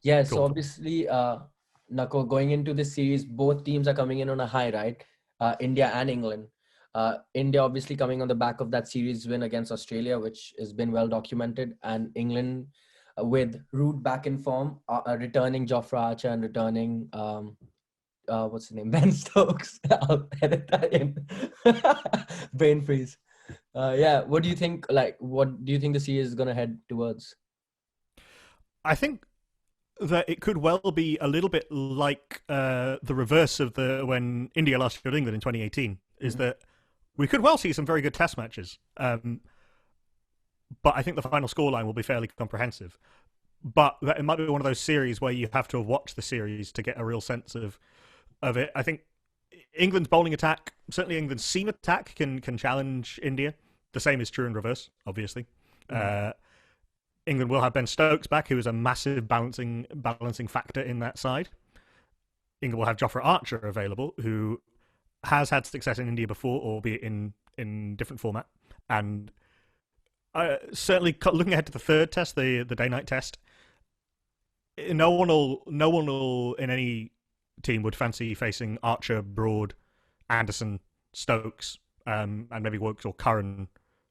Yeah, so Cool. obviously, Nakul, going into this series, both teams are coming in on a high, right? India and England. India obviously coming on the back of that series win against Australia, which has been well documented, and England with Root back in form, returning Jofra Archer and returning what's the name? Ben Stokes. I'll edit that in. Brain freeze. Yeah, what do you think? Like, what do you think the series is gonna head towards? I think that it could well be a little bit like the reverse of the when India lost to England in 2018. Is Mhm. that we could well see some very good Test matches, but I think the final scoreline will be fairly comprehensive. But that it might be one of those series where you have to have watched the series to get a real sense of it. I think England's bowling attack, certainly England's seam attack, can challenge India. The same is true in reverse, obviously. Mhm. England will have Ben Stokes back, who is a massive balancing factor in that side. England will have Jofra Archer available, who has had success in India before, albeit in different format. And certainly looking ahead to the third test, the day-night test, no one will in any team would fancy facing Archer, Broad, Anderson, Stokes, and maybe Woakes or Curran,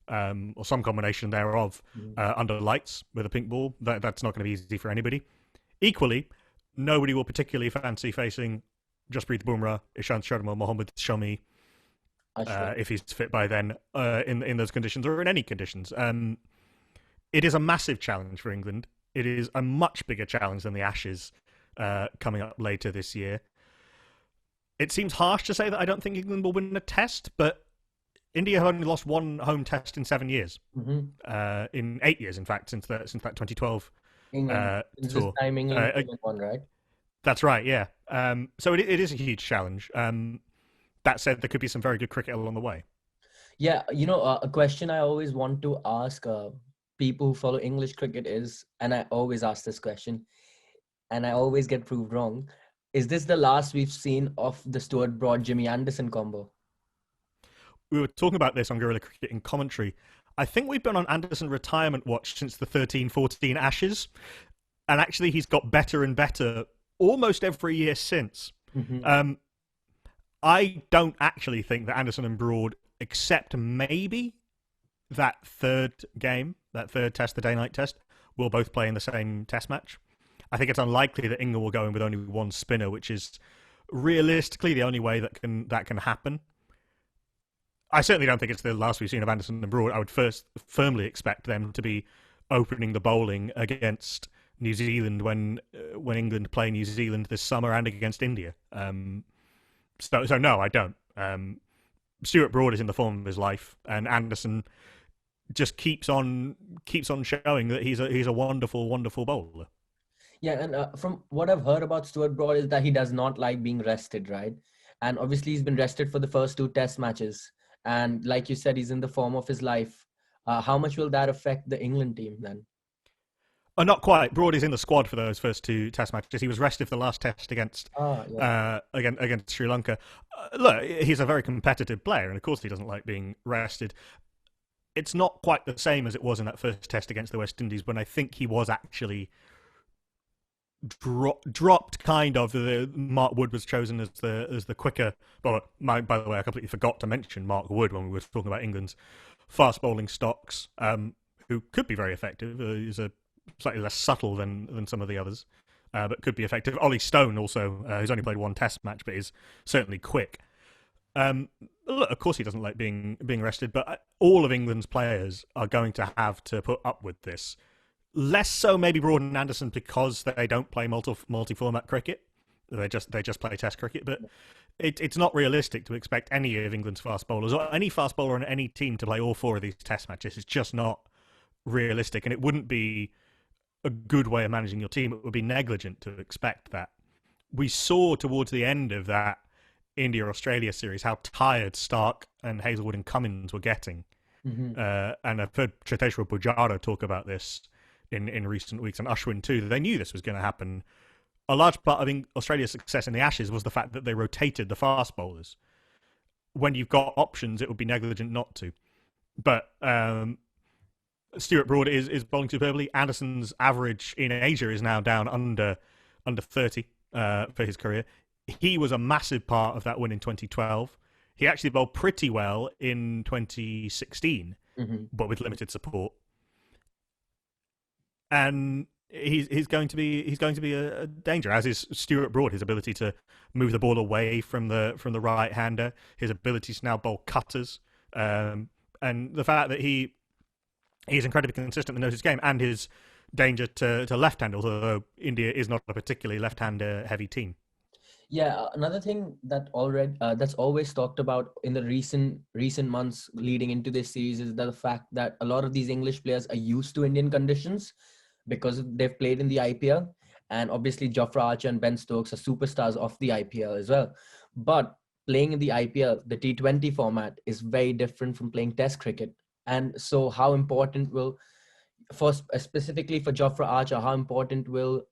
or some combination thereof, Mhm. under lights with a pink ball. That's not going to be easy for anybody. Equally, nobody will particularly fancy facing Jasprit Bumrah, Ishant Sharma, Mohammad Shami, Ashwin. if he's fit by then, in those conditions or in any conditions. It is a massive challenge for England. It is a much bigger challenge than the Ashes coming up later this year. It seems harsh to say that I don't think England will win a test, but India have only lost one home test in 7 years. Mhm. In 8 years, in fact, since that 2012 England. This tour. time England won, right? That's right, yeah. So it is a huge challenge. That said, there could be some very good cricket along the way. Yeah, a question I always want to ask people who follow English cricket is, and I always ask this question, and I always get proved wrong. Is this the last we've seen of the Stuart Broad Jimmy Anderson combo? We were talking about this on Guerrilla Cricket in commentary. I think we've been on Anderson retirement watch since the 13-14 Ashes, and actually he's got better and better almost every year since. Hmm. Um, I don't actually think that Anderson and Broad, except maybe that third game, that third test, the day-night test, will both play in the same test match. I think it's unlikely that England will go in with only one spinner, which is realistically the only way that can happen. I certainly don't think it's the last we've seen of Anderson and Broad. I would first firmly expect them to be opening the bowling against New Zealand when England play New Zealand this summer and against India. So no, I don't. Stuart Broad is in the form of his life, and Anderson just keeps on showing that he's a wonderful, wonderful bowler. Yeah, and from what I've heard about Stuart Broad is that he does not like being rested, right? And obviously he's been rested for the first two test matches. And like you said, he's in the form of his life. How much will that affect the England team then? Not quite. Broad is in the squad for those first two Test matches. He was rested for the last Test against Yeah. against Sri Lanka. Look, he's a very competitive player, and of course he doesn't like being rested. It's not quite the same as it was in that first Test against the West Indies, when I think he was actually dropped. Kind of, Mark Wood was chosen as the quicker. Well, by the way, I completely forgot to mention Mark Wood when we were talking about England's fast bowling stocks, who could be very effective. He's a slightly less subtle than some of the others, but could be effective. Ollie Stone also, who's only played one Test match, but is certainly quick. Look, of course he doesn't like being rested, but all of England's players are going to have to put up with this. Less so maybe Broad and Anderson, because they don't play multi-format cricket. They just play Test cricket, but it's not realistic to expect any of England's fast bowlers or any fast bowler on any team to play all four of these Test matches. It's just not realistic, and it wouldn't be a good way of managing your team. It would be negligent to expect that. We saw towards the end of that India-Australia series how tired Stark and Hazelwood and Cummins were getting. Hmm. And I've heard Cheteshwar Pujara talk about this in recent weeks, and Ashwin too. They knew this was going to happen. A large part of Australia's success in the Ashes was the fact that they rotated the fast bowlers. When you've got options, it would be negligent not to. But Stuart Broad is bowling superbly. Anderson's average in Asia is now down under 30 for his career. He was a massive part of that win in 2012. He actually bowled pretty well in 2016, but with limited support. And he's going to be a danger, as is Stuart Broad. His ability to move the ball away from the right hander, his ability to now bowl cutters, and the fact that he's incredibly consistent in the notice game, and his danger to left hand, although India is not a particularly left hander heavy team. Yeah, another thing that that's always talked about in the recent months leading into this series is the fact that a lot of these English players are used to Indian conditions because they've played in the IPL, and obviously Jofra Archer and Ben Stokes are superstars of the IPL as well. But playing in the IPL, the T20 format is very different from playing Test cricket, and so how important will, specifically for Jofra Archer, how important will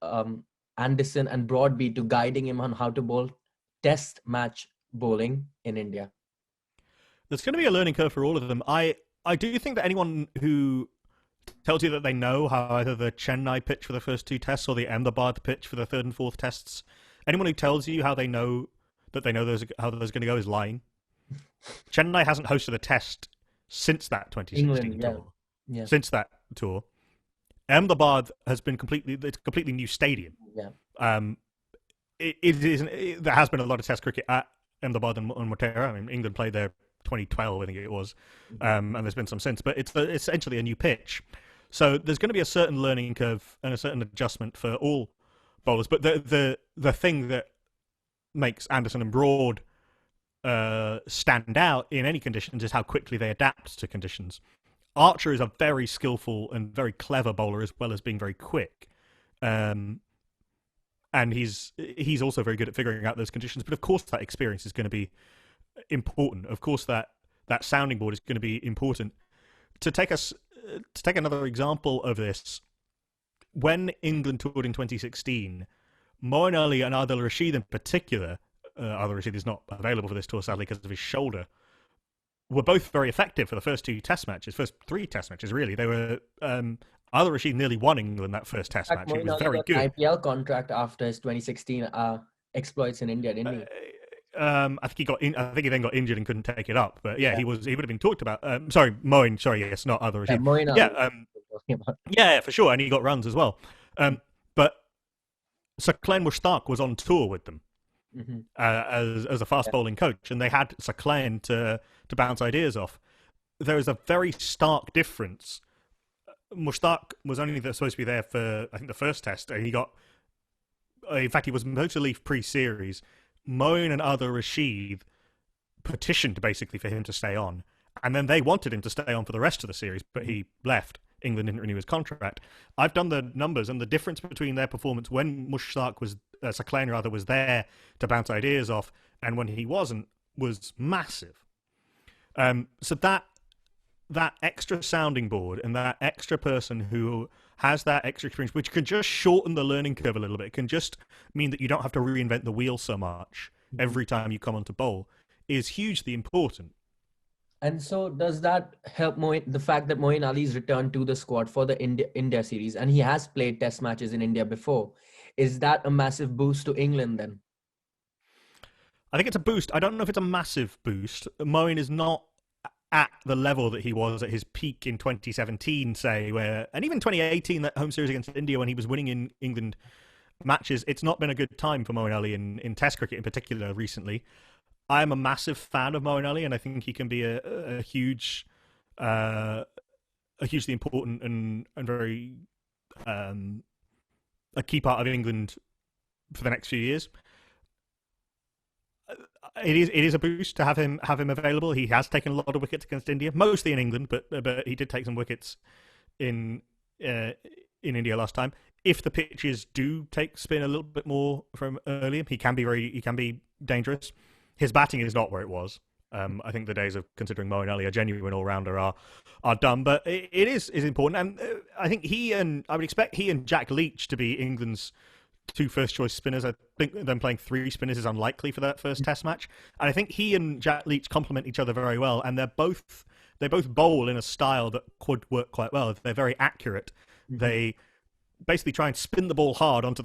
Anderson and Broad be to guiding him on how to bowl Test match bowling in India? There's going to be a learning curve for all of them. I do think that anyone who tells you that they know how either the Chennai pitch for the first two tests or the Ahmedabad pitch for the third and fourth tests, anyone who tells you how they know how those going to go is lying. Chennai hasn't hosted a test since that 2016 tour. Yeah. Since that tour, Ahmedabad has been it's a completely new stadium. Yeah. There has been a lot of test cricket at Ahmedabad and Motera. I mean, England played there 2012, I think it was, and there's been some since, but it's essentially a new pitch. So there's going to be a certain learning curve and a certain adjustment for all bowlers. But the thing that makes Anderson and Broad stand out in any conditions is how quickly they adapt to conditions. Archer is a very skillful and very clever bowler, as well as being very quick. And he's also very good at figuring out those conditions. But of course, that experience is going to be important. Of course, that sounding board is going to be important. To take another example of this, when England toured in 2016, Moeen Ali and Adil Rashid in particular, Adil Rashid is not available for this tour sadly because of his shoulder, were both very effective for the first three test matches really. They were Adil Rashid nearly won England that first test match. He was very good. IPL contract after his 2016 exploits in India, didn't he? I think he then got injured and couldn't take it up. But yeah, he would have been talked about. Moeen. Sorry, yes, not Adil Rashid. Yeah, for sure, and he got runs as well. But Saqlain Mushtaq was on tour with them as a fast bowling coach, and they had Saqlain to bounce ideas off. There is a very stark difference. Mushtaq was only supposed to be there for, I think, the first test, and he got. In fact, he was supposed to leave pre-series. Moeen and Adil Rashid petitioned basically for him to stay on, and then they wanted him to stay on for the rest of the series, but he left. England didn't renew his contract. I've done the numbers, and the difference between their performance when Saqlain was there to bounce ideas off, and when he wasn't, was massive. So that extra sounding board and that extra person who has that extra experience, which can just shorten the learning curve a little bit, can just mean that you don't have to reinvent the wheel so much every time you come on to bowl, is hugely important. And so does that help the fact that Moeen Ali's returned to the squad for the India series, and he has played test matches in India before? Is that a massive boost to England then? I think it's a boost. I don't know if it's a massive boost. Moeen is not at the level that he was at his peak in 2017, say, and even 2018, that home series against India when he was winning in England matches. It's not been a good time for Moeen Ali in Test cricket in particular recently. I'm a massive fan of Moeen Ali, and I think he can be a hugely important and very a key part of England for the next few years. It is a boost to have him available. He has taken a lot of wickets against India, mostly in England, but he did take some wickets in India last time. If the pitches do take spin a little bit more from earlier, he can be dangerous. His batting is not where it was. I think the days of considering Moeen Ali a genuine all-rounder are done, but it is important. And I think I would expect he and Jack Leach to be England's two first choice spinners. I think them playing three spinners is unlikely for that first Test match. And I think he and Jack Leach complement each other very well, and they both bowl in a style that could work quite well. They're very accurate. They basically try and spin the ball hard onto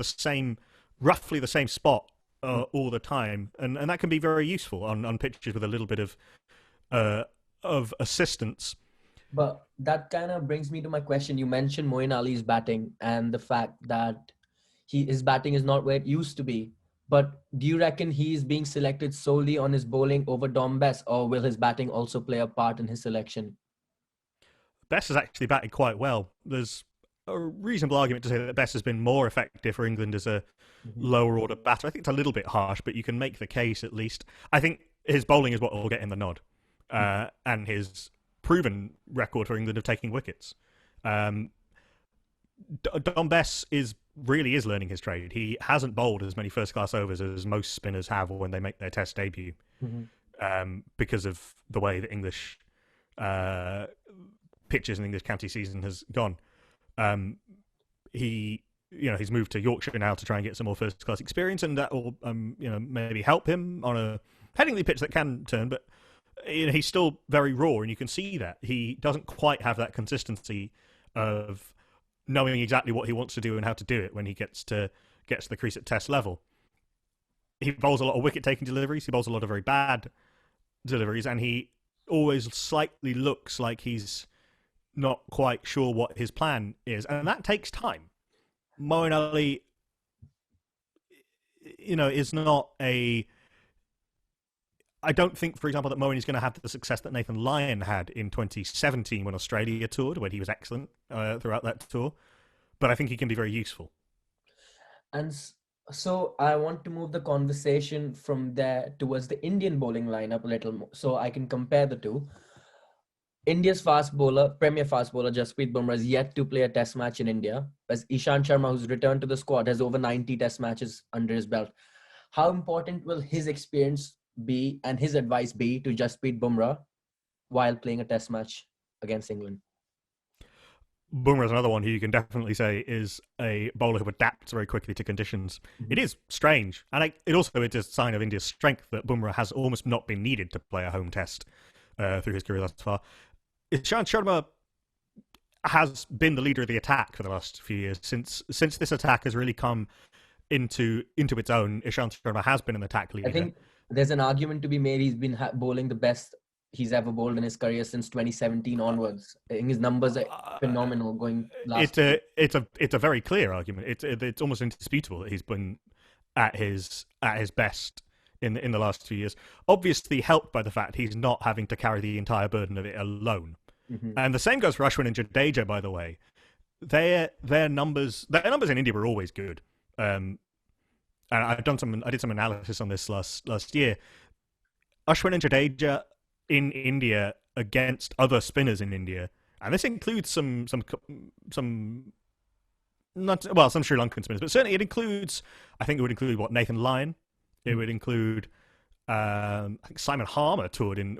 roughly the same spot all the time, and that can be very useful on pitches with a little bit of assistance. But that kind of brings me to my question. You mentioned Moeen Ali's batting and the fact that his batting is not where it used to be. But do you reckon he's being selected solely on his bowling over Dom Bess, or will his batting also play a part in his selection? Bess has actually batted quite well. There's a reasonable argument to say that Bess has been more effective for England as a lower order batter. I think it's a little bit harsh, but you can make the case at least. I think his bowling is what will get him the nod, and his proven record for England of taking wickets. Dom Bess really is learning his trade. He hasn't bowled as many first-class overs as most spinners have when they make their Test debut, because of the way the English pitches and English county season has gone. He's moved to Yorkshire now to try and get some more first-class experience, and that will maybe help him on a Headingley pitch that can turn, but he's still very raw, and you can see that he doesn't quite have that consistency of knowing exactly what he wants to do and how to do it when he gets to the crease at Test level. He bowls a lot of wicket-taking deliveries. He bowls a lot of very bad deliveries, and he always slightly looks like he's not quite sure what his plan is, and that takes time. Moeen Ali, is not a... I don't think, for example, that Moeen is going to have the success that Nathan Lyon had in 2017 when Australia toured, when he was excellent throughout that tour. But I think he can be very useful. And so I want to move the conversation from there towards the Indian bowling lineup a little more, so I can compare the two. India's premier fast bowler, Jasprit Bumrah, is yet to play a Test match in India, as Ishant Sharma, who's returned to the squad, has over 90 Test matches under his belt. How important will his experience be and his advice be to Jasprit Bumrah while playing a Test match against England? Bumrah's another one who you can definitely say is a bowler who adapts very quickly to conditions. It is strange, and it also is a sign of India's strength that Bumrah has almost not been needed to play a home Test through his career thus far. Ishant Sharma has been the leader of the attack for the last few years. Since this attack has really come into its own, Ishant Sharma has been an attack leader. I think there's an argument to be made. He's been bowling the best he's ever bowled in his career since 2017 onwards. I think his numbers are phenomenal going last. It's a very clear argument. It's almost indisputable that he's been at his best in the last 2 years. Obviously helped by the fact he's not having to carry the entire burden of it alone. And the same goes for Ashwin and Jadeja, by the way. Their numbers in India were always good. And I did some analysis on this last year. Ashwin and Jadeja in India against other spinners in India, and this includes some Sri Lankan spinners, but certainly it would include Nathan Lyon. It would include I think Simon Harmer toured and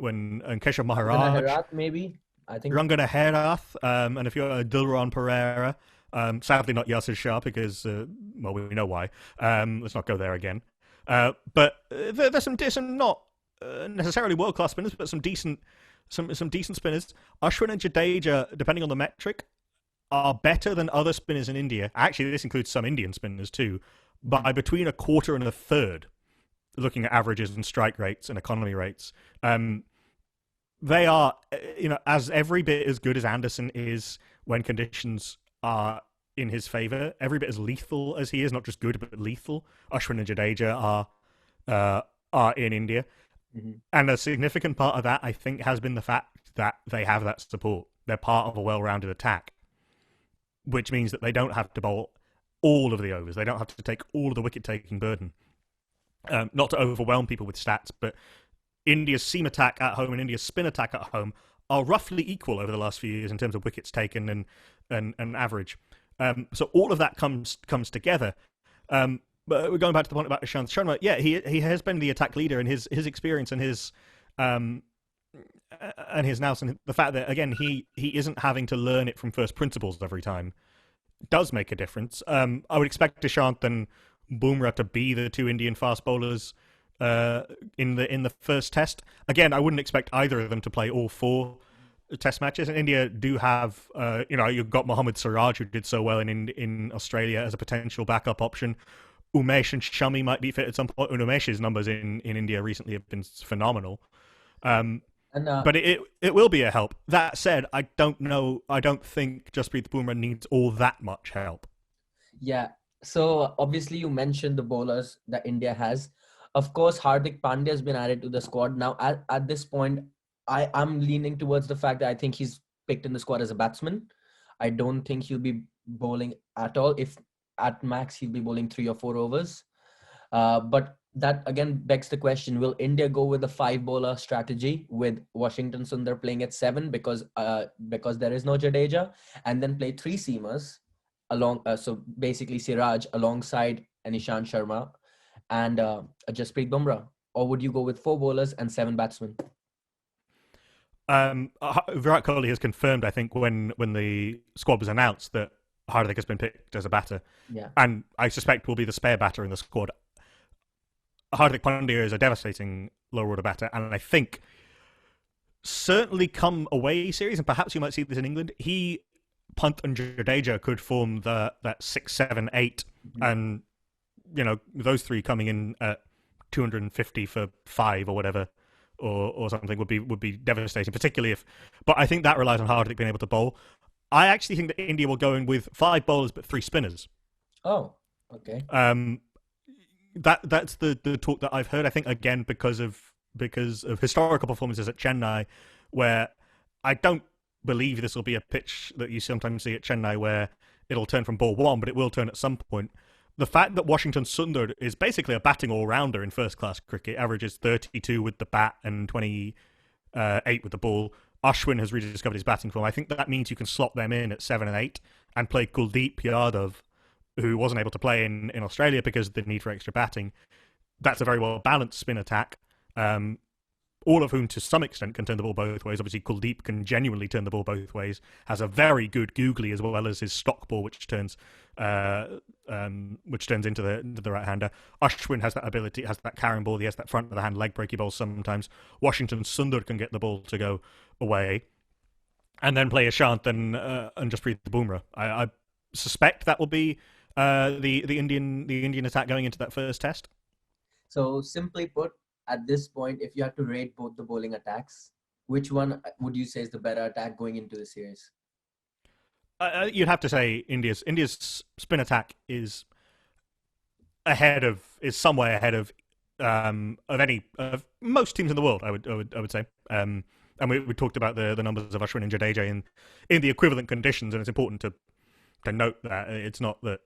Keshav Maharaj, Virat, maybe. I think Rangana Herath, and if you're Dilron Pereira. Sadly, not Yasir Shah because, we know why. Let's not go there again. But there's some not necessarily world-class spinners, but some decent spinners. Ashwin and Jadeja, depending on the metric, are better than other spinners in India. Actually, this includes some Indian spinners too, by between a quarter and a third, looking at averages and strike rates and economy rates. They are, as every bit as good as Anderson is when conditions are in his favour, every bit as lethal as he is, not just good, but lethal. Ashwin and Jadeja are in India. And a significant part of that, I think, has been the fact that they have that support. They're part of a well-rounded attack, which means that they don't have to bowl all of the overs. They don't have to take all of the wicket-taking burden. Not to overwhelm people with stats, but India's seam attack at home and India's spin attack at home are roughly equal over the last few years in terms of wickets taken and average. So all of that comes together. But we're going back to the point about Ishant Sharma. Yeah, he has been the attack leader, and his experience and his nous, and the fact that again he isn't having to learn it from first principles every time does make a difference. I would expect Ishant and Bumrah to be the two Indian fast bowlers in the first test. Again, I wouldn't expect either of them to play all four test matches. And India do have, you've got Mohammad Siraj, who did so well in Australia as a potential backup option. Umesh and Shami might be fit at some point. And Umesh's numbers in India recently have been phenomenal. And But it will be a help. That said, I don't know. I don't think Jasprit Bumrah needs all that much help. yeah, so obviously you mentioned the bowlers that India has. Of course, Hardik Pandya has been added to the squad. Now, at this point, I'm leaning towards the fact that I think he's picked in the squad as a batsman. I don't think he'll be bowling at all. If at max, he'll be bowling 3 or 4 overs. But that again begs the question: will India go with a five-bowler strategy with Washington Sundar playing at seven because there is no Jadeja, and then play three seamers along? So basically, Siraj alongside Anishan Sharma and Jasprit Bumrah, or would you go with four bowlers and seven batsmen? Virat Kohli has confirmed, I think, when the squad was announced, that Hardik has been picked as a batter, Yeah. and I suspect will be the spare batter in the squad. Hardik Pandya is a devastating lower order batter, and I think certainly come away series, and perhaps you might see this in England, he, Pant and Jadeja could form that 6, 7, 8, and those three coming in at 250 for 5 or whatever, or something would be devastating, particularly if. But I think that relies on Hardik being able to bowl. I actually think that India will go in with 5 bowlers but 3 spinners. Oh, okay. That's the talk that I've heard. I think again because of historical performances at Chennai, where I don't believe this will be a pitch that you sometimes see at Chennai where it'll turn from ball one, but it will turn at some point. The fact that Washington Sundar is basically a batting all-rounder in first-class cricket, averages 32 with the bat and 28 with the ball. Ashwin has rediscovered his batting form. I think that means you can slot them in at 7 and 8 and play Kuldeep Yadav, who wasn't able to play in Australia because of the need for extra batting. That's a very well-balanced spin attack, all of whom to some extent can turn the ball both ways. Obviously, Kuldeep can genuinely turn the ball both ways, has a very good googly as well as his stock ball, which turns into the right-hander. Ashwin has that ability, has that carrying ball, he has that front-of-the-hand leg breaky ball sometimes. Washington Sundar can get the ball to go away, and then play Ashant and Jasprit Bumrah. I suspect that will be the Indian attack going into that first test. So simply put, at this point, if you had to rate both the bowling attacks, which one would you say is the better attack going into the series? You'd have to say India's spin attack is some way ahead of most teams in the world. I would say. And we talked about the numbers of Ashwin and Jadeja in the equivalent conditions, and it's important to note that it's not that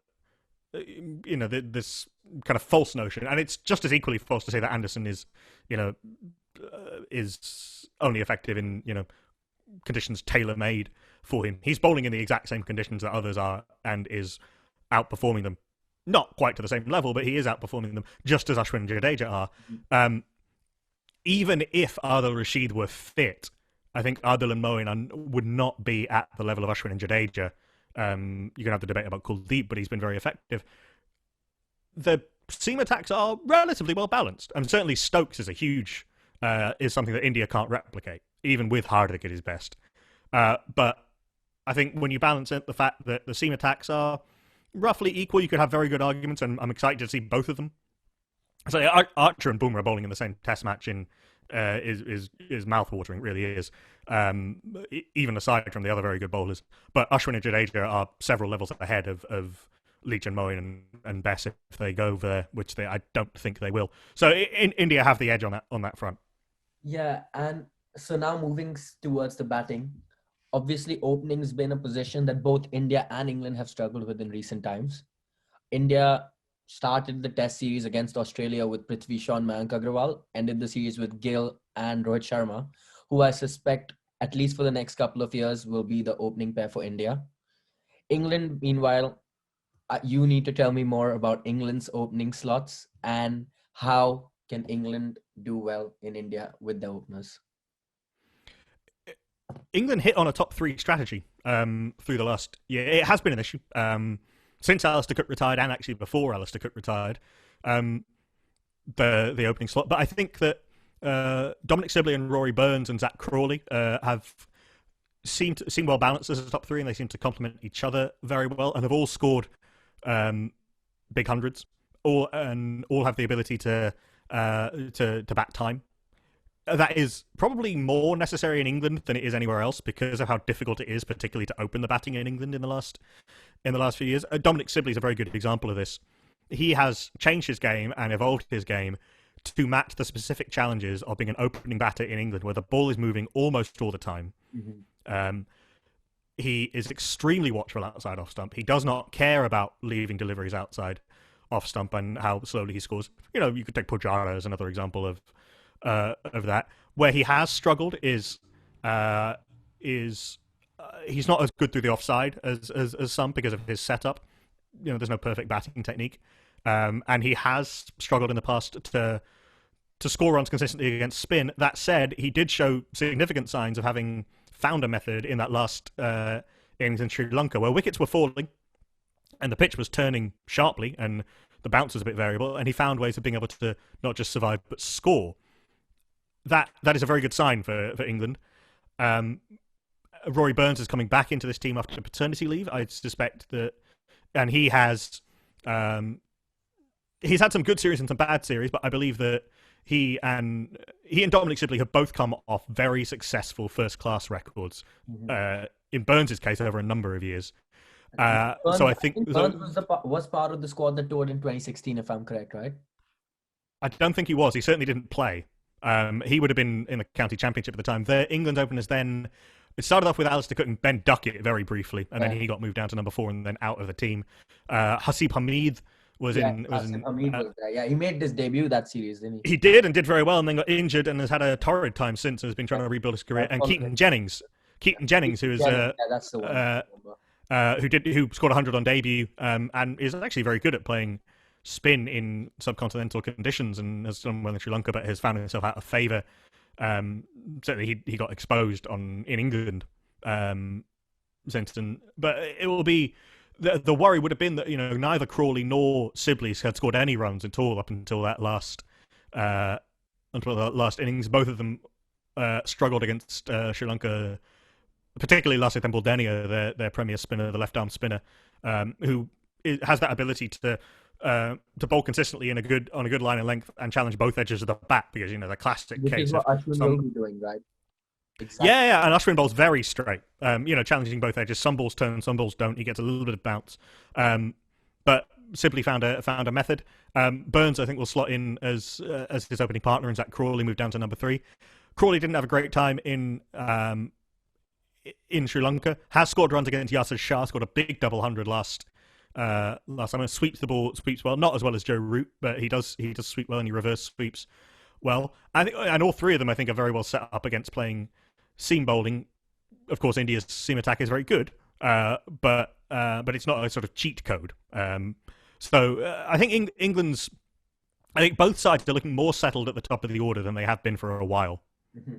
this kind of false notion, and it's just as equally false to say that Anderson is only effective in conditions tailor made for him. He's bowling in the exact same conditions that others are, and is outperforming them. Not quite to the same level, but he is outperforming them just as Ashwin and Jadeja are. Even if Adil Rashid were fit, I think Adil and Moeen would not be at the level of Ashwin and Jadeja. You can have the debate about Kuldeep, but he's been very effective. The seam attacks are relatively well balanced, and certainly Stokes is is something that India can't replicate, even with Hardik at his best. But I think when you balance it, the fact that the seam attacks are roughly equal, you could have very good arguments, and I'm excited to see both of them. So Archer and Bumrah bowling in the same Test match is mouthwatering. It really is. Even aside from the other very good bowlers, but Ashwin and Jadeja are several levels ahead of Leach and Moeen and Bess if they go over there, which I don't think they will. So India have the edge on that front. Yeah, and so now moving towards the batting, obviously opening's been a position that both India and England have struggled with in recent times. India started the Test series against Australia with Prithvi Shaw and Mayank Agrawal, ended the series with Gill and Rohit Sharma, who I suspect, at least for the next couple of years, will be the opening pair for India. England, meanwhile, you need to tell me more about England's opening slots and how can England do well in India with the openers. England hit on a top 3 strategy through the last year. It has been an issue. since Alistair Cook retired, and actually before Alistair Cook retired, um, the opening slot. But I think that Dominic Sibley and Rory Burns and Zach Crawley have seem well balanced as a top three, and they seem to complement each other very well, and have all scored big hundreds, all have the ability to back time. That is probably more necessary in England than it is anywhere else because of how difficult it is, particularly to open the batting in England in the last few years. Dominic Sibley is a very good example of this. He has changed his game and evolved his game to match the specific challenges of being an opening batter in England, where the ball is moving almost all the time. Mm-hmm. He is extremely watchful outside off stump. He does not care about leaving deliveries outside off stump and how slowly he scores. You know, you could take Pujara as another example of that. Where he has struggled is he's not as good through the offside as some because of his setup. You know, there's no perfect batting technique, and he has struggled in the past to score runs consistently against spin. That said, he did show significant signs of having found a method in that last innings in Sri Lanka, where wickets were falling and the pitch was turning sharply and the bounce was a bit variable, and he found ways of being able to not just survive but score. That is a very good sign for England. Rory Burns is coming back into this team after paternity leave. I suspect that, and he has he's had some good series and some bad series, but I believe that he and Dominic Sibley have both come off very successful first-class records. Mm-hmm. In Burns' case, over a number of years. So I think Burns was part of the squad that toured in 2016, if I'm correct, right? I don't think he was. He certainly didn't play. He would have been in the county championship at the time. The England openers then, it started off with Alistair Cook and Ben Duckett very briefly, and then he got moved down to number 4 and then out of the team. Hasib Hamid was in. Hamid was there. Yeah, he made his debut that series, didn't he? He did and did very well, and then got injured and has had a torrid time since, and has been trying to rebuild his career. And Keaton Jennings, who is that's the one. Who scored 100 on debut, and is actually very good at playing spin in subcontinental conditions, and has done well in Sri Lanka, but has found himself out of favour. Certainly, he got exposed in England since then. But it will be the worry would have been that neither Crawley nor Sibley had scored any runs at all up until that last innings. Both of them struggled against Sri Lanka, particularly Lasith Mbaldenia, their premier spinner, the left arm spinner, who has that ability to bowl consistently on a good line of length and challenge both edges of the bat, because the classic Which case is what of Ashwin will be doing, right? Exactly. Yeah, and Ashwin bowls very straight. Challenging both edges. Some balls turn, some balls don't. He gets a little bit of bounce, but Sibley found a method. Burns, I think, will slot in as his opening partner, and Zach Crawley moved down to number 3. Crawley didn't have a great time in Sri Lanka. Has scored runs against Yasir Shah. Scored a big double 100 last time. Sweeps the ball, sweeps well, not as well as Joe Root, but he does sweep well, and he reverse sweeps well. And all three of them, I think, are very well set up against playing seam bowling. Of course, India's seam attack is very good, but it's not a sort of cheat code. So I think I think both sides are looking more settled at the top of the order than they have been for a while. Mm-hmm.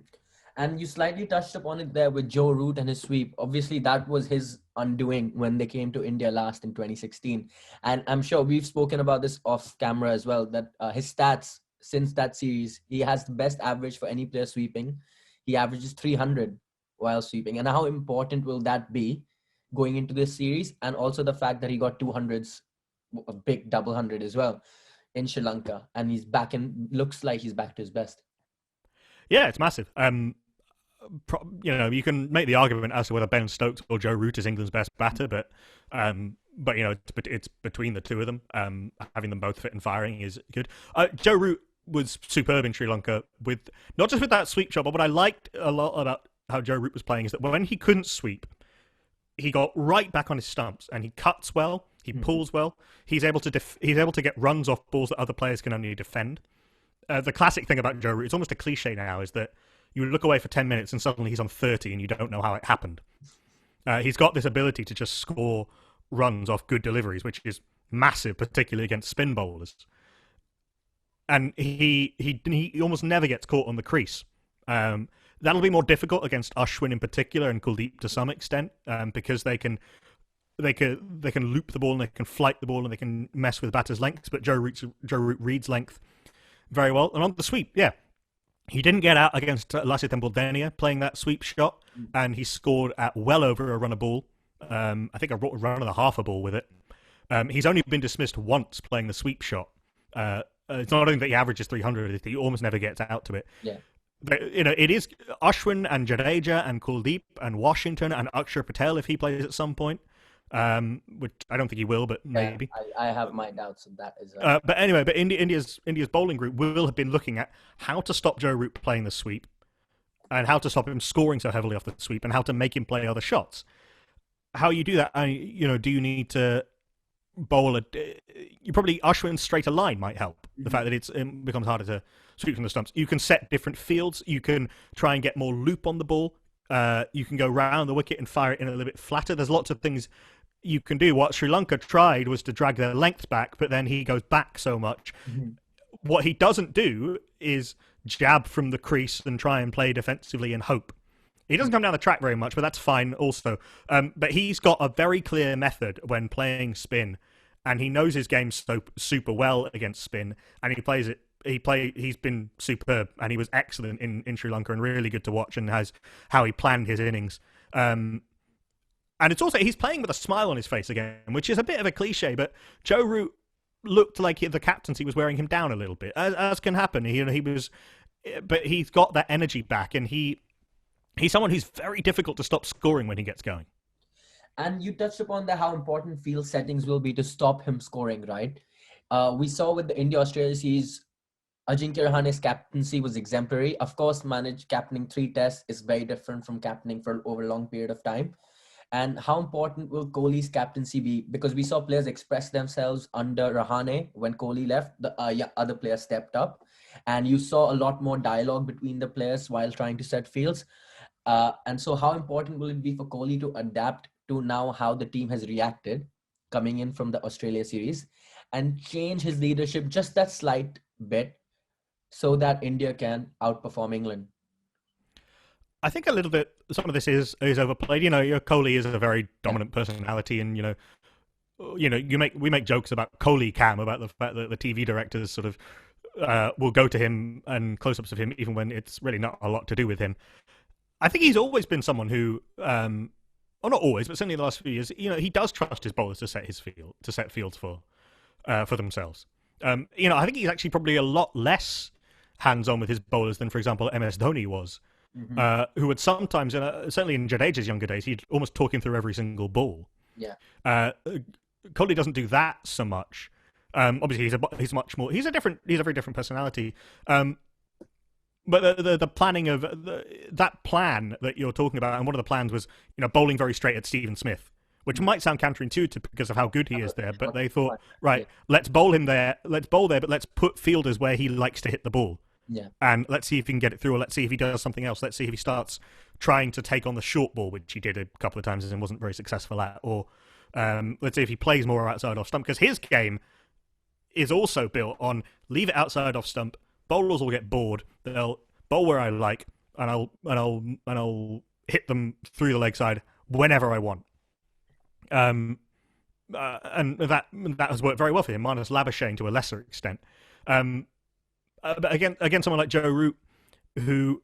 And you slightly touched upon it there with Joe Root and his sweep. Obviously, that was his undoing when they came to India last in 2016. And I'm sure we've spoken about this off camera as well, that his stats since that series, he has the best average for any player sweeping. He averages 300 while sweeping. And how important will that be going into this series? And also the fact that he got 200s, a big double 100 as well in Sri Lanka. And he's back looks like he's back to his best. Yeah, it's massive. You can make the argument as to whether Ben Stokes or Joe Root is England's best batter, but it's between the two of them. Having them both fit and firing is good. Joe Root was superb in Sri Lanka, with not just with that sweep shot, but what I liked a lot about how Joe Root was playing is that when he couldn't sweep, he got right back on his stumps and he cuts well, he pulls well. He's able to get runs off balls that other players can only defend. The classic thing about Joe Root, it's almost a cliche now, is that you look away for 10 minutes and suddenly he's on 30 and you don't know how it happened. He's got this ability to just score runs off good deliveries, which is massive, particularly against spin bowlers. And he almost never gets caught on the crease. That'll be more difficult against Ashwin in particular, and Kuldeep to some extent, because they can they can loop the ball and they can flight the ball and they can mess with batters' lengths. But Joe Root reads length very well. And on the sweep, yeah, he didn't get out against Lasith Mbaldenia playing that sweep shot, and he scored at well over a run a ball. I think a run and a half a ball with it. He's only been dismissed once playing the sweep shot. It's not only that he averages 300, he almost never gets out to it. Yeah. But, it is Ashwin and Jadeja and Kuldeep and Washington and Akshar Patel if he plays at some point. Which I don't think he will, but maybe. I have my doubts of that as well. But anyway, India's bowling group will have been looking at how to stop Joe Root playing the sweep, and how to stop him scoring so heavily off the sweep, and how to make him play other shots. How you do that? Do you need to bowl you probably Ashwin's straighter line might help. The fact that it becomes harder to sweep from the stumps. You can set different fields. You can try and get more loop on the ball. You can go round the wicket and fire it in a little bit flatter. There's lots of things you can do. What Sri Lanka tried was to drag their length back, but then he goes back so much. What he doesn't do is jab from the crease and try and play defensively and hope. He doesn't come down the track very much, but that's fine also. But he's got a very clear method when playing spin, and he knows his game so super well against spin, and he plays it. He's been superb, and he was excellent in Sri Lanka and really good to watch, and has how he planned his innings. And it's also, he's playing with a smile on his face again, which is a bit of a cliche, but Joe Root looked like the captaincy was wearing him down a little bit, as can happen. But he's got that energy back, and he's someone who's very difficult to stop scoring when he gets going. And you touched upon how important field settings will be to stop him scoring, right? We saw with the India-Australia series, Ajinkya Rahane's captaincy was exemplary. Of course, captaining 3 tests is very different from captaining for over a long period of time. And how important will Kohli's captaincy be? Because we saw players express themselves under Rahane when Kohli left. The other players stepped up. And you saw a lot more dialogue between the players while trying to set fields. And so how important will it be for Kohli to adapt to now how the team has reacted coming in from the Australia series and change his leadership just that slight bit so that India can outperform England? I think a little bit, some of this is overplayed. Kohli is a very dominant personality, and we make jokes about Kohli Cam, about the fact that the TV directors sort of will go to him and close-ups of him even when it's really not a lot to do with him. I think he's always been someone who, well, not always, but certainly in the last few years, he does trust his bowlers to set fields for themselves. I think he's actually probably a lot less hands-on with his bowlers than, for example, MS Dhoni was. Who would sometimes, certainly in Jadeja's younger days, he'd almost talk him through every single ball. Yeah. Kohli doesn't do that so much. Obviously, he's much more. He's a very different personality. But the planning of that plan that you're talking about, and one of the plans was, bowling very straight at Stephen Smith, which might sound counterintuitive because of how good he is there. But they thought, right, let's bowl him there. Let's bowl there, but let's put fielders where he likes to hit the ball. Yeah. And let's see if he can get it through, or let's see if he does something else. Let's see if he starts trying to take on the short ball, which he did a couple of times and wasn't very successful at. Or let's see if he plays more outside off stump, because his game is also built on leave it outside off stump. Bowlers will get bored. They'll bowl where I like, and I'll hit them through the leg side whenever I want. And that has worked very well for him, minus Labuschagne to a lesser extent. But again, someone like Joe Root, who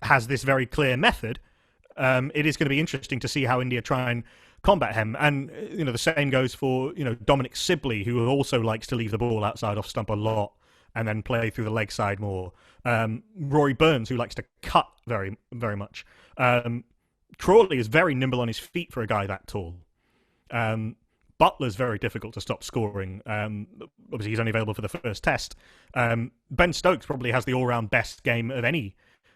has this very clear method, it is going to be interesting to see how India try and combat him. And the same goes for Dominic Sibley, who also likes to leave the ball outside off stump a lot and then play through the leg side more. Rory Burns, who likes to cut very, very much. Crawley is very nimble on his feet for a guy that tall. Butler's very difficult to stop scoring. Obviously, he's only available for the first test. Ben Stokes probably has the all-round best game of any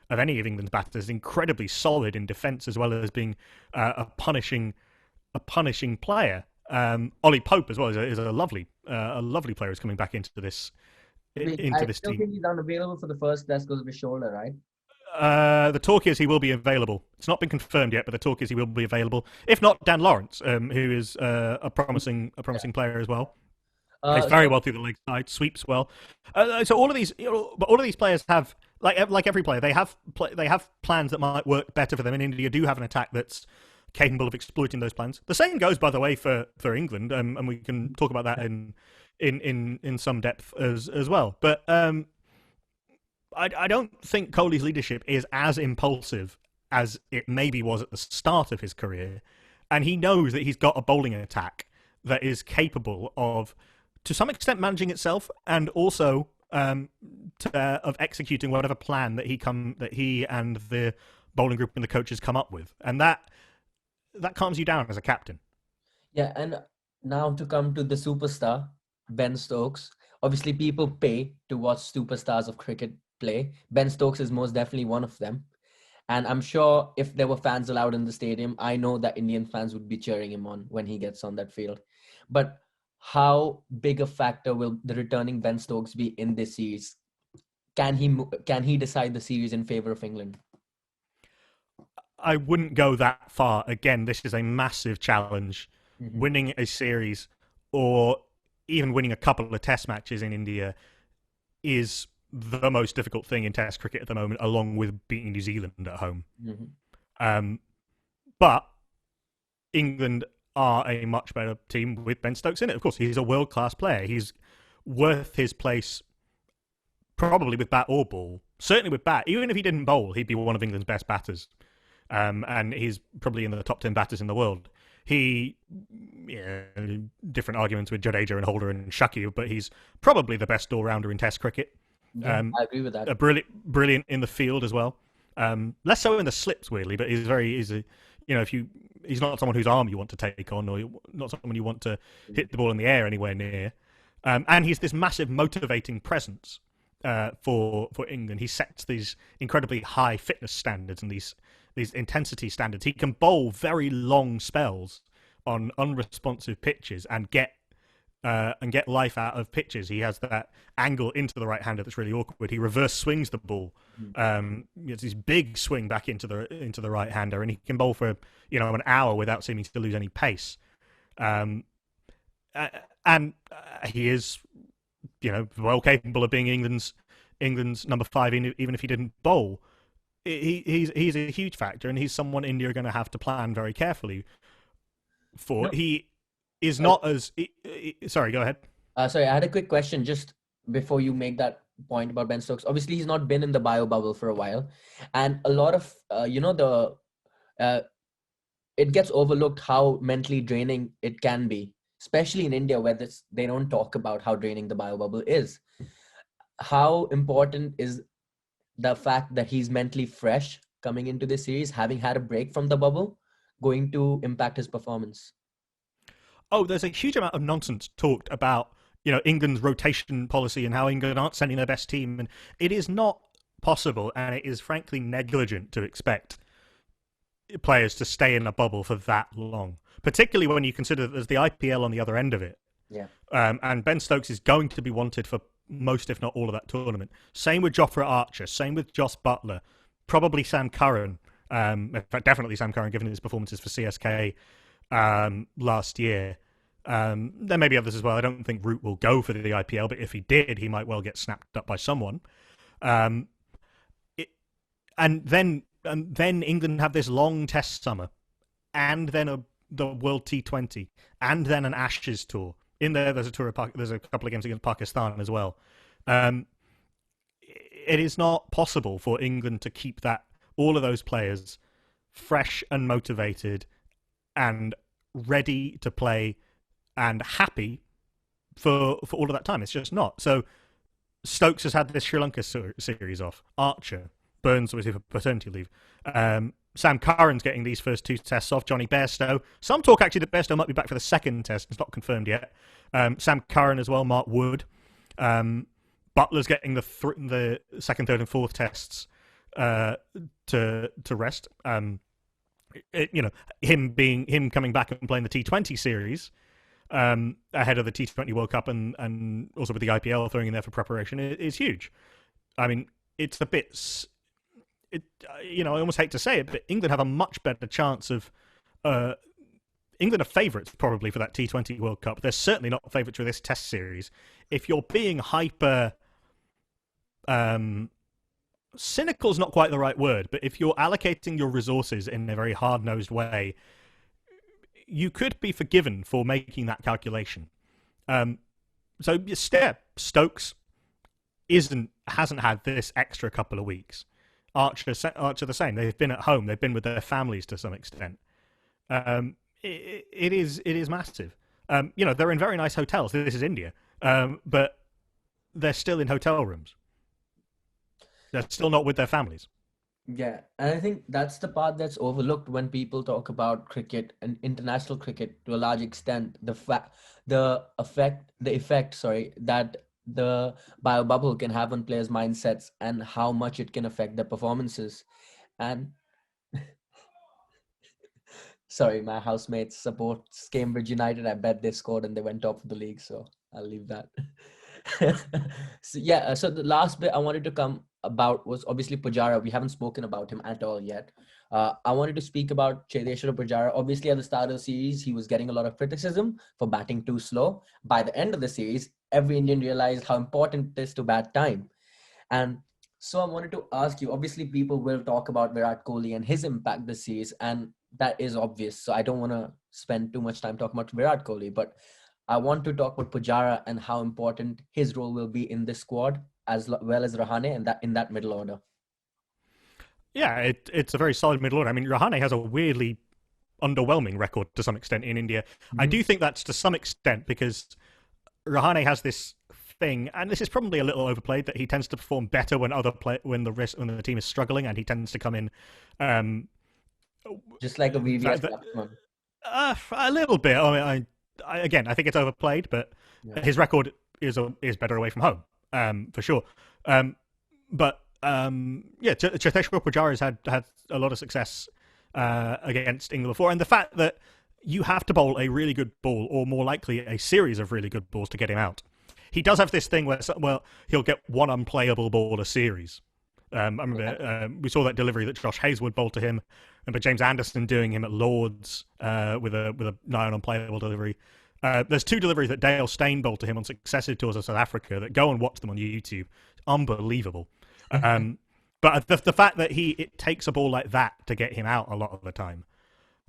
of England's batters. Incredibly solid in defence as well as being a punishing player. Ollie Pope as well is a lovely player who's coming back into this this team. I still think he's unavailable for the first test because of his shoulder, right? The talk is he will be available. It's not been confirmed yet, but the talk is he will be available. If not, Dan Lawrence, who is a promising player as well. Plays very well through the leg side, sweeps well. So all of these players have, like every player, they have plans that might work better for them. And India do have an attack that's capable of exploiting those plans. The same goes, by the way, for England, and we can talk about that in some depth as well. But I don't think Kohli's leadership is as impulsive as it maybe was at the start of his career, and he knows that he's got a bowling attack that is capable of, to some extent, managing itself, and also of executing whatever plan that he and the bowling group and the coaches come up with, and that calms you down as a captain. Yeah, and now to come to the superstar, Ben Stokes. Obviously, people pay to watch superstars of cricket play. Ben Stokes is most definitely one of them. And I'm sure if there were fans allowed in the stadium, I know that Indian fans would be cheering him on when he gets on that field. But how big a factor will the returning Ben Stokes be in this series? Can he decide the series in favor of England? I wouldn't go that far. Again, this is a massive challenge. Mm-hmm. Winning a series or even winning a couple of test matches in India is the most difficult thing in test cricket at the moment, along with beating New Zealand at home. Mm-hmm. But England are a much better team with Ben Stokes in it. Of course, he's a world-class player. He's worth his place probably with bat or ball. Certainly with bat. Even if he didn't bowl, he'd be one of England's best batters. And he's probably in the top 10 batters in the world. Different arguments with Jadeja and Holder and Shakib, but he's probably the best all-rounder in Test cricket. Yeah, I agree with that. Brilliant in the field as well. Less so in the slips, weirdly, but he's not someone whose arm you want to take on, or not someone you want to hit the ball in the air anywhere near. And he's this massive motivating presence for England. He sets these incredibly high fitness standards and these intensity standards. He can bowl very long spells on unresponsive pitches and get life out of pitches. He has that angle into the right hander that's really awkward. He reverse swings the ball. He has this big swing back into the right hander, and he can bowl for an hour without seeming to lose any pace. And he is well capable of being England's number 5, even if he didn't bowl. He's a huge factor, and he's someone India are going to have to plan very carefully for. No. He is not as... Sorry, go ahead. Sorry, I had a quick question just before you make that point about Ben Stokes. Obviously, he's not been in the bio bubble for a while, and a lot of it gets overlooked how mentally draining it can be, especially in India, where they don't talk about how draining the bio bubble is. How important is the fact that he's mentally fresh coming into this series, having had a break from the bubble, going to impact his performance? Oh, there's a huge amount of nonsense talked about, England's rotation policy and how England aren't sending their best team. And it is not possible, and it is frankly negligent to expect players to stay in a bubble for that long, particularly when you consider that there's the IPL on the other end of it. Yeah. And Ben Stokes is going to be wanted for most, if not all, of that tournament. Same with Jofra Archer. Same with Jos Buttler. Probably Sam Curran. In fact, definitely Sam Curran, given his performances for CSK last year. There may be others as well. I don't think Root will go for the IPL, but if he did, he might well get snapped up by someone. And then England have this long test summer, and then the World T20, and then an Ashes tour. In there's a couple of games against Pakistan as well. It is not possible for England to keep all of those players fresh and motivated and ready to play and happy for all of that time. It's just not. So Stokes has had this Sri Lanka series off. Archer, Burns was for paternity leave. Sam Curran's getting these first 2 tests off. Johnny Bairstow. Some talk actually that Bairstow might be back for the second test. It's not confirmed yet. Sam Curran as well. Mark Wood. Butler's getting the second, third, and fourth tests to rest. Him coming back and playing the T20 series ahead of the T20 World Cup and also with the IPL throwing in there for preparation is huge. I mean, it's a bit. I almost hate to say it, but England have a much better chance of. England are favourites probably for that T20 World Cup. They're certainly not favourites for this Test series. If you're being hyper, cynical is not quite the right word, but if you're allocating your resources in a very hard-nosed way, you could be forgiven for making that calculation. So Stokes hasn't had this extra couple of weeks. Archer the same. They've been at home. They've been with their families to some extent. It is massive. They're in very nice hotels. This is India, but they're still in hotel rooms. They're still not with their families. Yeah, and I think that's the part that's overlooked when people talk about cricket and international cricket to a large extent. The effect, sorry, that the bio bubble can have on players' mindsets and how much it can affect their performances. And sorry, my housemates supports Cambridge United. I bet they scored and they went top of the league, so I'll leave that. So the last bit I wanted to come about was obviously Pujara. We haven't spoken about him at all yet. I wanted to speak about Chedeshwar Pujara. Obviously, at the start of the series, he was getting a lot of criticism for batting too slow. By the end of the series, every Indian realized how important it is to bat time. And so I wanted to ask you, obviously people will talk about Virat Kohli and his impact this series, and that is obvious. So I don't want to spend too much time talking about Virat Kohli, but I want to talk about Pujara and how important his role will be in this squad, as well as Rahane and in that middle order. Yeah, it's a very solid middle order. I mean, Rahane has a weirdly underwhelming record to some extent in India. Mm-hmm. I do think that's to some extent because Rahane has this thing, and this is probably a little overplayed, that he tends to perform better when when the team is struggling, and he tends to come in just like a VVS batsman. A little bit. I mean, I think it's overplayed, but his record is better away from home, for sure. Cheteshwar Pujara has had a lot of success against England before, and the fact that you have to bowl a really good ball, or more likely a series of really good balls to get him out. He does have this thing where, he'll get one unplayable ball a series. I remember we saw that delivery that Josh Hazelwood bowled to him. I remember James Anderson doing him at Lord's with a nigh unplayable delivery. There's two deliveries that Dale Steyn bowled to him on successive tours of South Africa that go and watch them on YouTube. Unbelievable. But the fact that it takes a ball like that to get him out a lot of the time.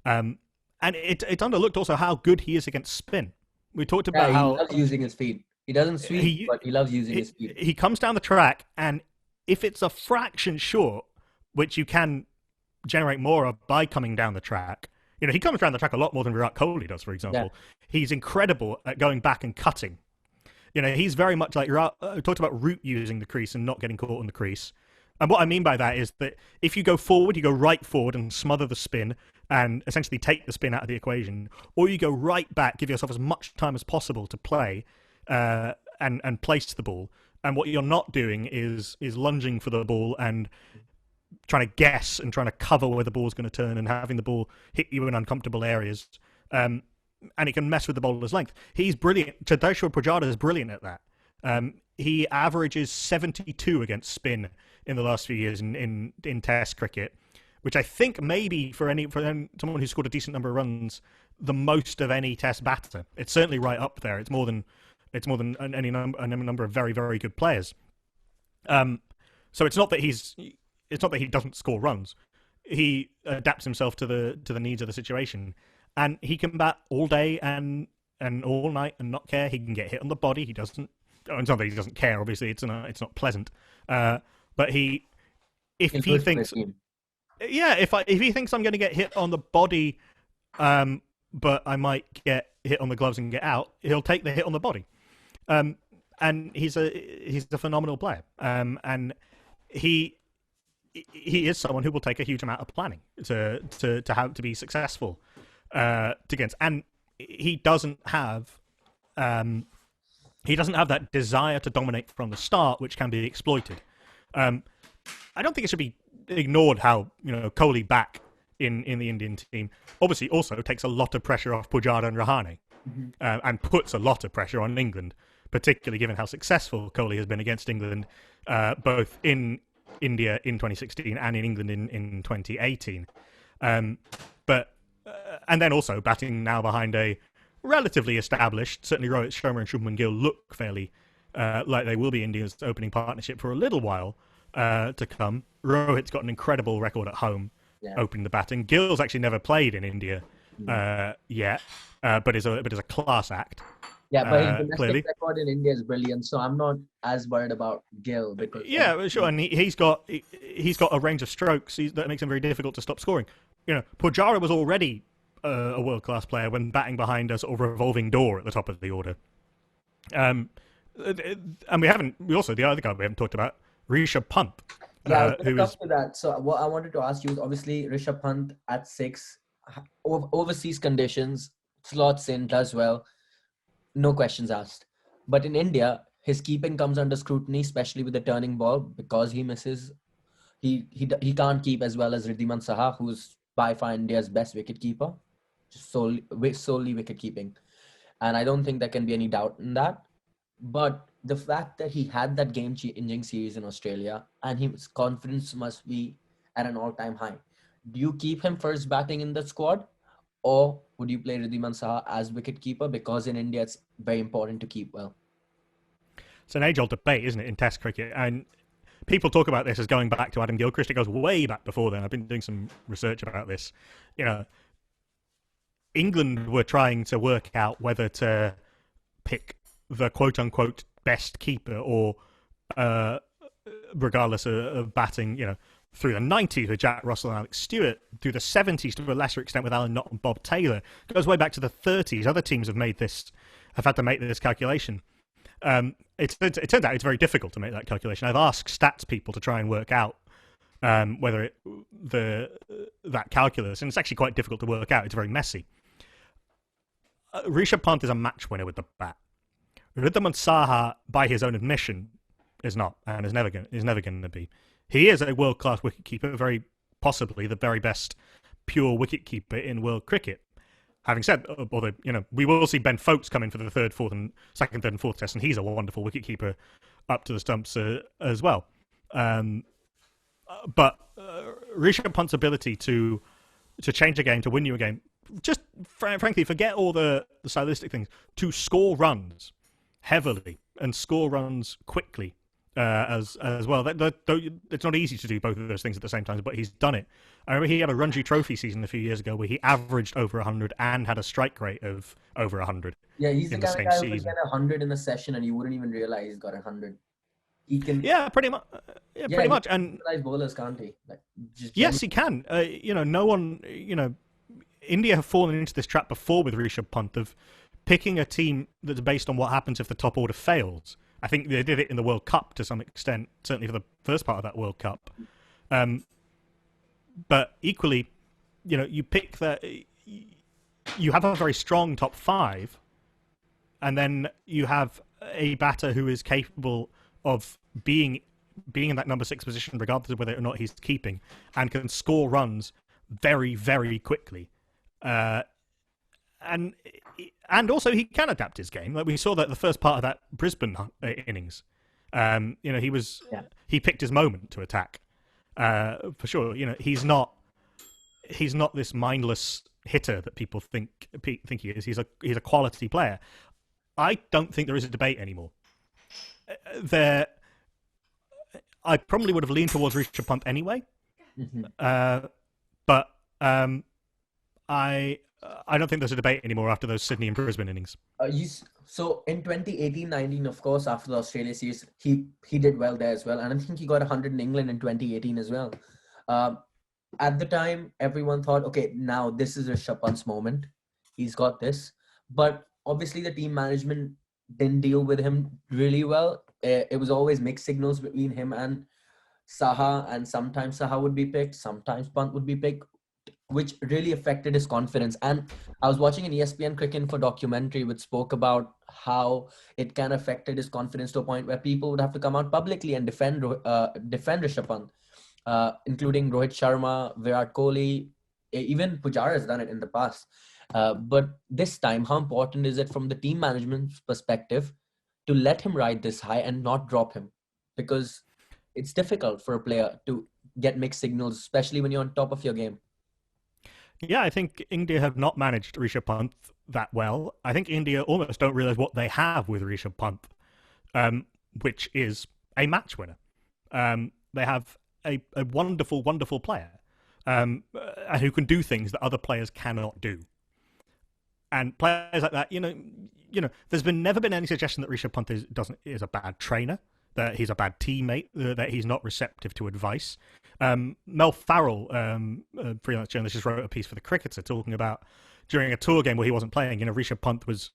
And it's underlooked also how good he is against spin. We talked about how... he loves using his feet. He doesn't sweep, but he loves using his feet. He comes down the track, and if it's a fraction short, which you can generate more of by coming down the track, he comes down the track a lot more than Virat Kohli does, for example. Yeah. He's incredible at going back and cutting. He's very much like Virat. Talked about Root using the crease and not getting caught on the crease. And what I mean by that is that if you go forward, you go right forward and smother the spin and essentially take the spin out of the equation, or you go right back, give yourself as much time as possible to play and place the ball. And what you're not doing is lunging for the ball and trying to guess and trying to cover where the ball's going to turn and having the ball hit you in uncomfortable areas. And it can mess with the bowler's length. He's brilliant. Chedeshwar Pujara is brilliant at that. He averages 72 against spin in the last few years in Test cricket, which I think maybe for someone who scored a decent number of runs, the most of any Test batter. It's certainly right up there. It's more than any number of very, very good players. So it's not that he doesn't score runs. He adapts himself to the needs of the situation, and he can bat all day and all night and not care. He can get hit on the body. He doesn't. It's not that he doesn't care. Obviously, it's not pleasant. But if he thinks I'm going to get hit on the body, but I might get hit on the gloves and get out, he'll take the hit on the body. And he's a phenomenal player. And he is someone who will take a huge amount of planning to have to be successful against. And he doesn't have that desire to dominate from the start, which can be exploited. I don't think it should be ignored how Kohli back in the Indian team obviously also takes a lot of pressure off Pujara and Rahane, and puts a lot of pressure on England, particularly given how successful Kohli has been against England, both in India in 2016 and in England in 2018. And then also batting now behind a relatively established, certainly Rohit Sharma and Shubman Gill look fairly like they will be India's opening partnership for a little while to come. Rohit's got an incredible record at home, opening the batting. Gill's actually never played in India yet, but is a class act. Yeah, but his domestic Clearly, record in India is brilliant, so I'm not as worried about Gill because yeah, sure, and he's got a range of strokes that makes him very difficult to stop scoring. Pujara was already a world class player when batting behind a sort of revolving door at the top of the order. And we also the other guy we haven't talked about, Rishabh Pant, yeah, I was going to who come is to that. So what I wanted to ask you is obviously Rishabh Pant at 6, overseas conditions, slots in, does well, no questions asked. But in India, his keeping comes under scrutiny, especially with the turning ball because he misses. He can't keep as well as Riddhiman Saha, who's by far India's best wicketkeeper, just solely wicket keeping. And I don't think there can be any doubt in that. But the fact that he had that game-changing series in Australia and his confidence must be at an all-time high. Do you keep him first batting in the squad, or would you play Riddhiman Saha as wicketkeeper? Because in India, it's very important to keep well. it's an age-old debate, isn't it, in Test cricket? And people talk about this as going back to Adam Gilchrist. It goes way back before then. I've been doing some research about this. England were trying to work out whether to pick the quote-unquote best keeper or regardless of batting, through the 90s with Jack Russell and Alex Stewart, through the 70s to a lesser extent with Alan Knott and Bob Taylor. It goes way back to the 30s. Other teams have had to make this calculation. It turns out it's very difficult to make that calculation. I've asked stats people to try and work out whether that calculus, and it's actually quite difficult to work out. It's very messy. Rishabh Pant is a match winner with the bat. Riddhiman Saha, by his own admission, is not, and is never going to be. He is a world-class wicketkeeper, very possibly the very best pure wicketkeeper in world cricket. Having said, although we will see Ben Foakes come in for the second, third, and fourth test, and he's a wonderful wicketkeeper up to the stumps as well. But Rishabh Pant's ability to change a game, to win you a game, just frankly, forget all the stylistic things, to score runs heavily and score runs quickly as well. It's not easy to do both of those things at the same time, but he's done it. I remember he had a Ranji Trophy season a few years ago where he averaged over 100 and had a strike rate of over 100. Yeah, he's the kind of guy who can get 100 in a session and you wouldn't even realize he's got 100. He can. Yeah, pretty much. Pretty much. And bowlers, can't he? Yes, he can. No one. India have fallen into this trap before with Rishabh Pant of picking a team that's based on what happens if the top order fails. I think they did it in the World Cup to some extent, certainly for the first part of that World Cup. But equally, you pick that. You have a very strong top 5, and then you have a batter who is capable of being in that number 6 position, regardless of whether or not he's keeping, and can score runs very, very quickly. And also he can adapt his game. Like we saw that the first part of that Brisbane innings. He picked his moment to attack. For sure. He's not this mindless hitter that people think he is. He's a quality player. I don't think there is a debate anymore. I probably would have leaned towards Rishabh Pant anyway. Mm-hmm. But I don't think there's a debate anymore after those Sydney and Brisbane innings. So in 2018-19, of course, after the Australia series, he did well there as well. And I think he got 100 in England in 2018 as well. At the time, everyone thought, okay, now this is Rishabh Pant's moment. He's got this. But obviously the team management didn't deal with him really well. It was always mixed signals between him and Saha. And sometimes Saha would be picked, sometimes Pant would be picked, which really affected his confidence. And I was watching an ESPN Cricket Info documentary which spoke about how it kind of affected his confidence to a point where people would have to come out publicly and defend Rishabh Pant, including Rohit Sharma, Virat Kohli, even Pujara has done it in the past. But this time, how important is it from the team management's perspective to let him ride this high and not drop him? Because it's difficult for a player to get mixed signals, especially when you're on top of your game. Yeah, I think India have not managed Rishabh Pant that well. I think India almost don't realise what they have with Rishabh Pant, which is a match winner. They have a wonderful, wonderful player who can do things that other players cannot do. And players like that, there's never been any suggestion that Rishabh Pant is a bad trainer, that he's a bad teammate, that he's not receptive to advice. Mel Farrell, a freelance journalist, just wrote a piece for the Cricketer talking about during a tour game where he wasn't playing, Rishabh Pant was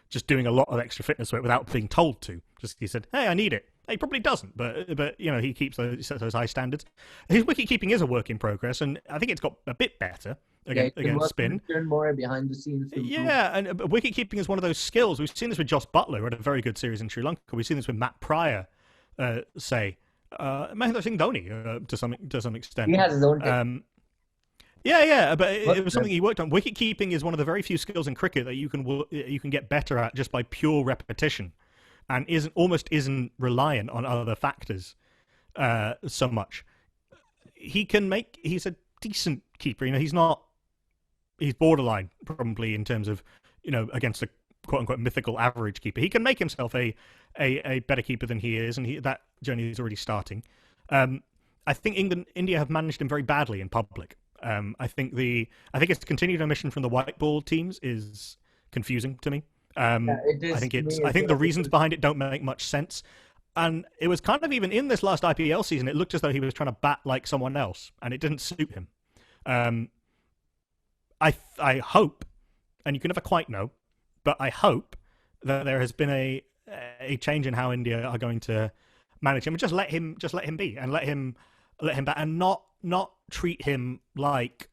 just doing a lot of extra fitness work without being told to. Just he said, "Hey, I need it." He probably doesn't, but he he sets those high standards. His wicket keeping is a work in progress, and I think it's got a bit better against spin. More behind the scenes. Yeah, and wicket keeping is one of those skills. We've seen this with Joss Buttler, who had a very good series in Sri Lanka. We've seen this with Matt Pryor, Mahendra Singh Dhoni to some extent. He has his own. But it was something he worked on. Wicket keeping is one of the very few skills in cricket that you can get better at just by pure repetition, and isn't reliant on other factors so much. He's a decent keeper. He's borderline probably in terms of against a quote unquote mythical average keeper. He can make himself a better keeper than he is, and that journey is already starting. I think India have managed him very badly in public. I think its continued omission from the white ball teams is confusing to me. It is. I think the reasons behind it don't make much sense. And it was kind of even in this last IPL season, it looked as though he was trying to bat like someone else, and it didn't suit him. I hope, and you can never quite know, but I hope that there has been a change in how India are going to manage him, and just let him be, and let him bat, and not treat him like,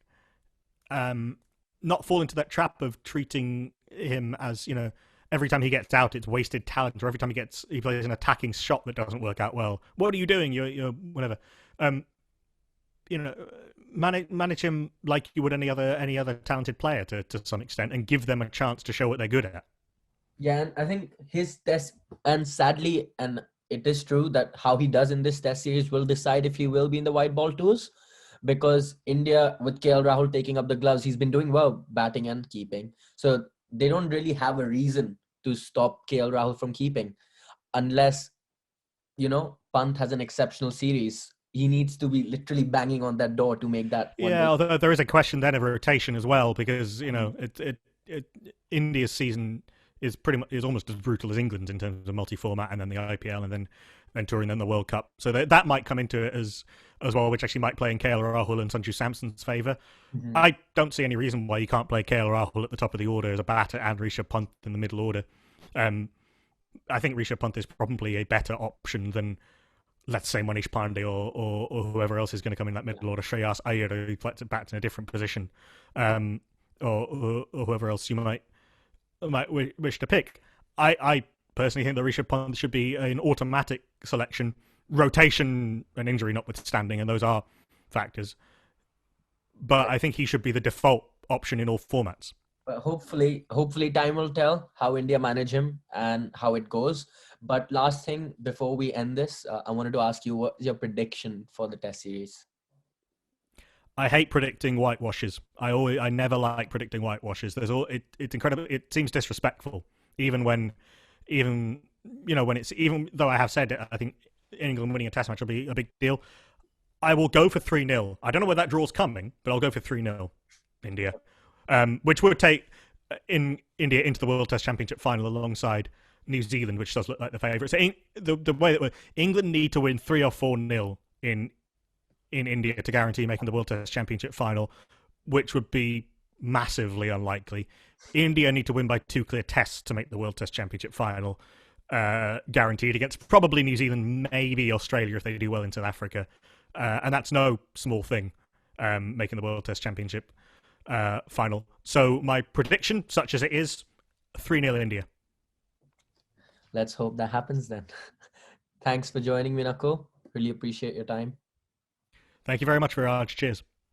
not fall into that trap of treating him as every time he gets out it's wasted talent, or every time he plays an attacking shot that doesn't work out well. What are you doing? You're whatever. Manage him like you would any other talented player to some extent, and give them a chance to show what they're good at. Yeah, and I think his test, and sadly, and it is true that how he does in this test series will decide if he will be in the white ball tours, because India, with KL Rahul taking up the gloves, he's been doing well batting and keeping. So they don't really have a reason to stop KL Rahul from keeping, unless, Pant has an exceptional series. He needs to be literally banging on that door to make that. Yeah, although there is a question then of rotation as well, because India's season is almost as brutal as England's in terms of multi-format, and then the IPL, and then touring, then the World Cup. So that might come into it as well, which actually might play in KL Rahul and Sanju Samson's favour. Mm-hmm. I don't see any reason why you can't play KL Rahul at the top of the order as a batter and Rishabh Pant in the middle order. I think Rishabh Pant is probably a better option than, let's say, Manish Pande or whoever else is going to come in that middle order, Shreyas Iyer, who bats in a different position, or whoever else you might wish to pick. I personally think that Rishabh Pant should be an automatic selection, rotation and injury notwithstanding, and those are factors. But I think he should be the default option in all formats. But hopefully time will tell how India manage him and how it goes. But last thing before we end this, I wanted to ask you, what's your prediction for the Test series? I hate predicting whitewashes. I never like predicting whitewashes. It's incredible. It seems disrespectful, even though I have said it, I think England winning a Test match will be a big deal. I will go for 3-0. I don't know where that draw's coming, but I'll go for 3-0 India, which would take India into the World Test Championship final alongside New Zealand, which does look like the favourites. So the way that England need to win 3 or 4-0 in India to guarantee making the World Test Championship final, which would be massively unlikely. India need to win by 2 clear tests to make the World Test Championship final, guaranteed, against probably New Zealand, maybe Australia if they do well in South Africa. And that's no small thing, making the World Test Championship final. So my prediction, such as it is, 3-0 India. Let's hope that happens then. Thanks for joining me, Nakul. Really appreciate your time. Thank you very much, Virat. Cheers.